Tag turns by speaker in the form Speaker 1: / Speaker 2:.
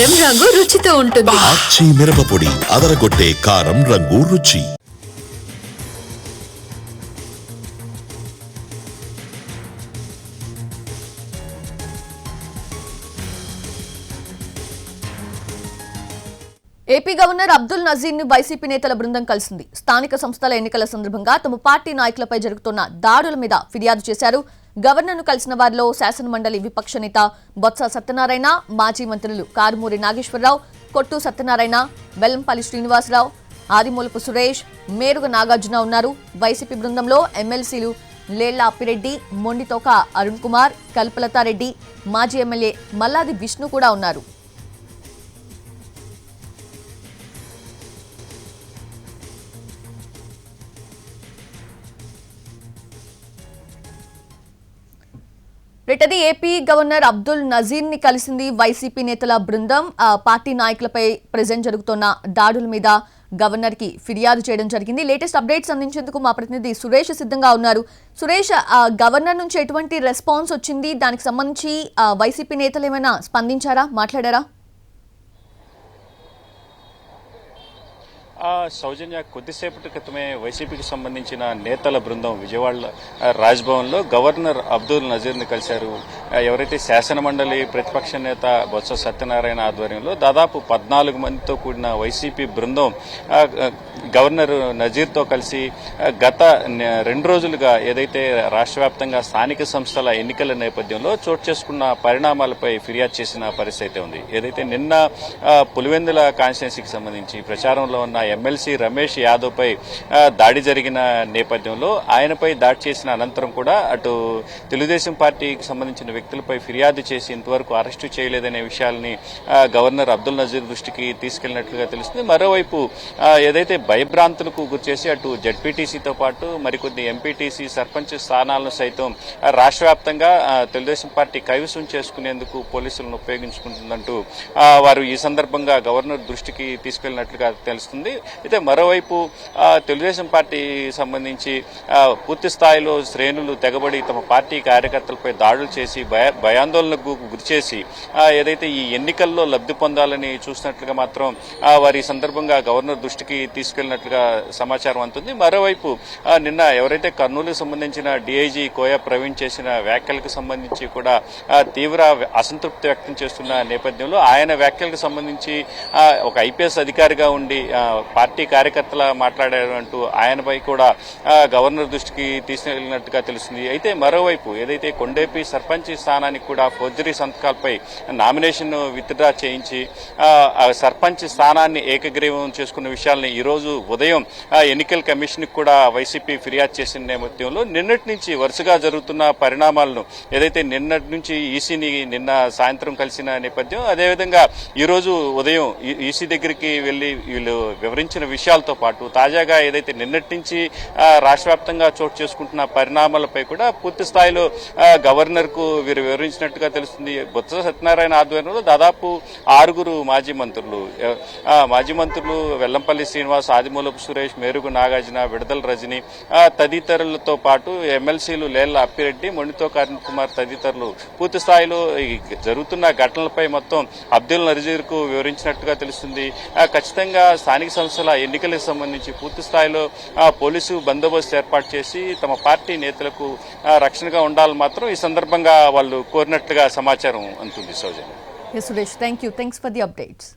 Speaker 1: కారం రంగు రుచితో ఉంటుంది.
Speaker 2: ఆచి మిరపపొడి అదరగొట్టే కారం రంగు రుచి.
Speaker 3: ఏపీ గవర్నర్ అబ్దుల్ నజీర్ ను వైసీపీ నేతల బృందం కలిసింది. స్థానిక సంస్థల ఎన్నికల సందర్భంగా తమ పార్టీ నాయకులపై జరుగుతున్న దాడుల మీద ఫిర్యాదు చేశారు. గవర్నర్ ను కలిసిన వారిలో శాసనమండలి విపక్ష నేత బొత్స సత్యనారాయణ, మాజీ మంత్రులు కారుమూరి నాగేశ్వరరావు, కొట్టు సత్యనారాయణ, వెల్లంపల్లి శ్రీనివాసరావు, ఆదిమూలపు సురేష్, మేరుగ నాగార్జున ఉన్నారు. వైసీపీ బృందంలో ఎమ్మెల్సీలు లేళ్ల అప్పిరెడ్డి, మొండితోక అరుణ్ కుమార్, కల్పలతారెడ్డి, మాజీ ఎమ్మెల్యే మల్లాది విష్ణు కూడా ఉన్నారు. ఏపీ గవర్నర్ అబ్దుల్ నజీర్ ని కలిసింది వైసీపీ నేతల బృందం. పార్టీ నాయకులపై ప్రెజెంట్ జరుగుతున్న దాడుల మీద గవర్నర్ కి ఫిర్యాదు చేయడం జరిగింది. లేటెస్ట్ అప్డేట్స్ అందించేందుకు మా ప్రతినిధి సురేష్ సిద్ధంగా ఉన్నారు. సురేష్, గవర్నర్ నుంచి ఎటువంటి రెస్పాన్స్ వచ్చింది? దానికి సంబంధించి వైసీపీ నేతలు ఏమైనా స్పందించారా, మాట్లాడారా?
Speaker 4: సౌజన్య, కొద్దిసేపటి క్రితమే వైసీపీకి సంబంధించిన నేతల బృందం విజయవాడ రాజ్భవన్లో గవర్నర్ అబ్దుల్ నజీర్ని కలిశారు. ఎవరైతే శాసనమండలి ప్రతిపక్ష నేత బొత్స సత్యనారాయణ ఆధ్వర్యంలో దాదాపు 14 మందితో కూడిన వైసీపీ బృందం గవర్నర్ నజీర్తో కలిసి గత 2 రోజులుగా ఏదైతే రాష్ట్ర వ్యాప్తంగా స్థానిక సంస్థల ఎన్నికల నేపథ్యంలో చోటు చేసుకున్న పరిణామాలపై ఫిర్యాదు చేసిన పరిస్థితి ఉంది. ఏదైతే నిన్న పులివెందుల కాన్స్టిట్యున్సీకి సంబంధించి ప్రచారంలో ఉన్న ఎమ్మెల్సీ రమేష్ యాదవ్ పై దాడి జరిగిన నేపథ్యంలో ఆయనపై దాడి చేసిన అనంతరం కూడా అటు తెలుగుదేశం పార్టీకి సంబంధించిన వ్యక్తులపై ఫిర్యాదు చేసి ఇంతవరకు అరెస్టు చేయలేదనే విషయాల్ని గవర్నర్ అబ్దుల్ నజీర్ దృష్టికి తీసుకెళ్లినట్లుగా తెలుస్తుంది. మరోవైపు ఏదైతే భయభ్రాంతులకు గురిచేసి అటు జడ్పీటీసీతో పాటు మరికొద్ది ఎంపీటీసీ సర్పంచ్ స్థానాలను సైతం రాష్ట్ర వ్యాప్తంగా తెలుగుదేశం పార్టీ కైవసం చేసుకునేందుకు పోలీసులను ఉపయోగించుకుంటుందంటూ వారు ఈ సందర్భంగా గవర్నర్ దృష్టికి తీసుకెళ్లినట్లుగా తెలుస్తుంది. అయితే మరోవైపు తెలుగుదేశం పార్టీ సంబంధించి పూర్తి స్థాయిలో శ్రేణులు తెగబడి తమ పార్టీ కార్యకర్తలపై దాడులు చేసి భయాందోళనకు గురిచేసి ఏదైతే ఈ ఎన్నికల్లో లబ్ధి పొందాలని చూసినట్లుగా మాత్రం వారి సందర్భంగా గవర్నర్ దృష్టికి తీసుకెళ్లినట్లుగా సమాచారం అందుతుంది. మరోవైపు నిన్న ఎవరైతే కర్నూలుకు సంబంధించిన డీఐజీ కోయ ప్రవీణ్ చేసిన వ్యాఖ్యలకు సంబంధించి కూడా తీవ్ర అసంతృప్తి వ్యక్తం చేస్తున్న నేపథ్యంలో ఆయన వ్యాఖ్యలకు సంబంధించి ఒక ఐపీఎస్ అధికారిగా ఉండి పార్టీ కార్యకర్తల మాట్లాడారంటూ ఆయనపై కూడా గవర్నర్ దృష్టికి తీసుకెళ్లినట్టుగా తెలుస్తుంది. అయితే మరోవైపు ఏదైతే కొండేపి సర్పంచ్ స్థానానికి కూడా ఫోర్జరీ సంతకాలపై నామినేషన్ విత్డ్రా చేయించి సర్పంచ్ స్థానాన్ని ఏకగ్రీవం చేసుకున్న విషయాల్ని ఈ రోజు ఉదయం ఎన్నికల కమిషన్ కూడా వైసీపీ ఫిర్యాదు చేసిన నేపథ్యంలో నిన్నటి నుంచి వరుసగా జరుగుతున్న పరిణామాలను ఏదైతే నిన్నటి నుంచి ఈసీని నిన్న సాయంత్రం కలిసిన నేపథ్యం, అదేవిధంగా ఈ రోజు ఉదయం ఈసీ దగ్గరికి వెళ్లి వీళ్ళు వివరించిన విషయాలతో పాటు తాజాగా ఏదైతే నిన్నటి నుంచి రాష్ట్ర వ్యాప్తంగా చోటు చేసుకుంటున్న పరిణామాలపై కూడా పూర్తి స్థాయిలో గవర్నర్ కు వీరు వివరించినట్టుగా తెలుస్తుంది. బొత్స సత్యనారాయణ ఆధ్వర్యంలో దాదాపు 6 మాజీ మంత్రులు వెల్లంపల్లి శ్రీనివాస్, ఆదిమూలపు సురేష్, మేరుగు నాగార్జున, విడదల రజని తదితరులతో పాటు ఎమ్మెల్సీలు లేళ్ల అప్పిరెడ్డి, మొండితోక అరుణ్ కుమార్ తదితరులు పూర్తి స్థాయిలో జరుగుతున్న ఘటనలపై మొత్తం అబ్దుల్ నజీర్ కు వివరించినట్టుగా తెలుస్తుంది. ఖచ్చితంగా స్థానిక సంస్థల ఎన్నికలకు సంబంధించి పూర్తి స్థాయిలో పోలీసు బందోబస్తు ఏర్పాటు చేసి తమ పార్టీ నేతలకు రక్షణగా ఉండాలని మాత్రం ఈ సందర్భంగా వాళ్ళు కోరినట్లుగా సమాచారం అందుతుంది. సౌజన్య.
Speaker 3: Suresh, thanks for the updates.